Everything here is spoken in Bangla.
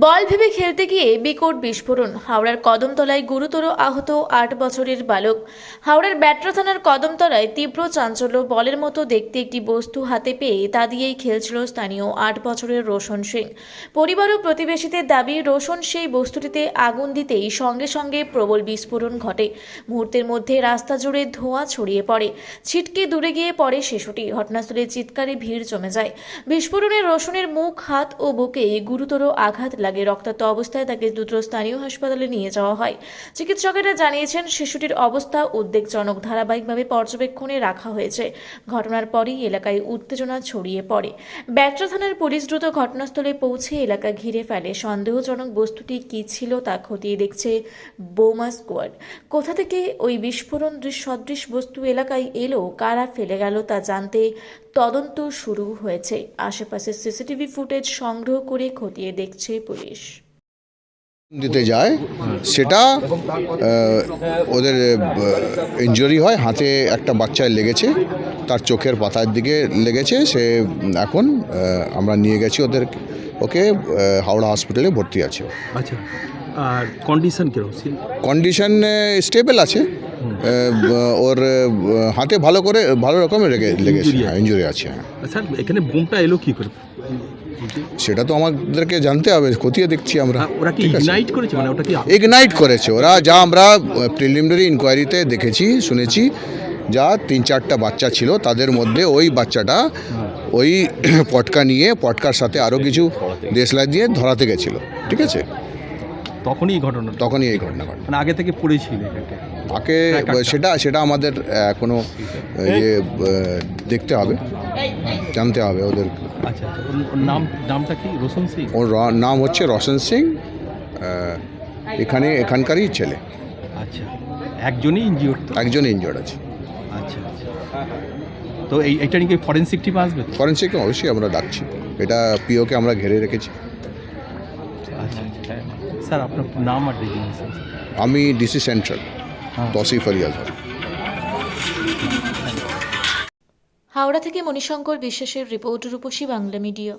বল ভেবে খেলতে গিয়ে বিকট বিস্ফোরণ। হাওড়ার কদমতলায় গুরুতর আহত ৮ বছরের বালক। হাওড়ার ব্যাটরা থানার কদমতলায় তীব্র চাঞ্চল্য। বলের মতো দেখতে একটি বস্তু হাতে পেয়ে তা দিয়েই খেলছিল স্থানীয় ৮ বছরের রোশন সিং। পরিবার ও প্রতিবেশীদের দাবি, রোশন সেই বস্তুটিতে আগুন দিতেই সঙ্গে সঙ্গে প্রবল বিস্ফোরণ ঘটে। মুহূর্তের মধ্যে রাস্তা জুড়ে ধোঁয়া ছড়িয়ে পড়ে। ছিটকে দূরে গিয়ে পড়ে শিশুটি। ঘটনাস্থলে চিৎকারে ভিড় জমে যায়। বিস্ফোরণে রোশনের মুখ, হাত ও বুকে গুরুতর আঘাত লাগে। রক্তাক্ত অবস্থায় তাকে দ্রুত স্থানীয় হাসপাতালে নিয়ে যাওয়া হয়। চিকিৎসকেরা জানিয়েছেন শিশুটির অবস্থা উদ্বেগজনক। ধারাবাহিকভাবে পর্যবেক্ষণে রাখা হয়েছে। ঘটনার পরই এলাকায় উত্তেজনা ছড়িয়ে পড়ে। ব্যাটরা থানার পুলিশ দ্রুত ঘটনাস্থলে পৌঁছে এলাকা ঘিরে ফেলে। সন্দেহজনক বস্তুটি কী ছিল তা খতিয়ে দেখছে বোমা স্কোয়াড। কোথা থেকে ওই বিস্ফোরণ সদৃশ বস্তু এলাকায় এলো, কারা ফেলে গেল তা জানতে তদন্ত শুরু হয়েছে। আশেপাশের সিসিটিভি ফুটেজ সংগ্রহ করে খতিয়ে দেখছে পুলিশ। দিতে যায় সেটা ওদের ইনজুরি হয়, হাতে একটা বাচ্চার লেগেছে, তার চোখের পাতার দিকে লেগেছে। সে এখন আমরা নিয়ে গেছি ওকে হাওড়া হসপিটালে ভর্তি আছে। আচ্ছা, আর কন্ডিশন কিরকম? কন্ডিশন স্টেবল আছে। ওর হাতে ভালো রকমের লেগেছে, ইনজুরি আছে। স্যার, এখানে বোমটা এলো কি করে? সেটা তো আমাদেরকে জানতে হবে, খতিয়ে দেখছি আমরা। ওরা কি ইগনাইট করেছে? মানে ওটা কি ইগনাইট করেছে ওরা? যা আমরা প্রিলিমিনারি ইনকোয়ারিতে দেখেছি, শুনেছি, যা ৩-৪টা বাচ্চা ছিল, তাদের মধ্যে ওই বাচ্চাটা ওই পটকার সাথে আরও কিছু দেশলাই দিয়ে ধরাতে গেছিলো। ঠিক আছে, তখনই এই ঘটনা ঘটে। মানে আগে থেকে পড়েছিল তাকে সেটা আমাদের এখনো দেখতে হবে, জানতে হবে ওদের। আচ্ছা, ওর নামটা কি? রোশন সিং? ওর নাম হচ্ছে রোশন সিং, এখানকারই ছেলে। আচ্ছা, একজনই ইনজিওর্ড আছে। আচ্ছা, তো এইটা নিয়ে ফরেনসিক টিম আসবে? ফরেনসিক অবশ্যই আমরা ডাকছি, এটা পিওকে আমরা ঘিরে রেখেছি। আচ্ছা, স্যার আপনার নাম আর ডেজিগনেশন? আমি ডিসি সেন্ট্রাল, তৌসিফ আলী আজহার। হাওড়া থেকে মণিশঙ্কর বিশ্বাসের রিপোর্ট, রূপসী বাংলা মিডিয়া।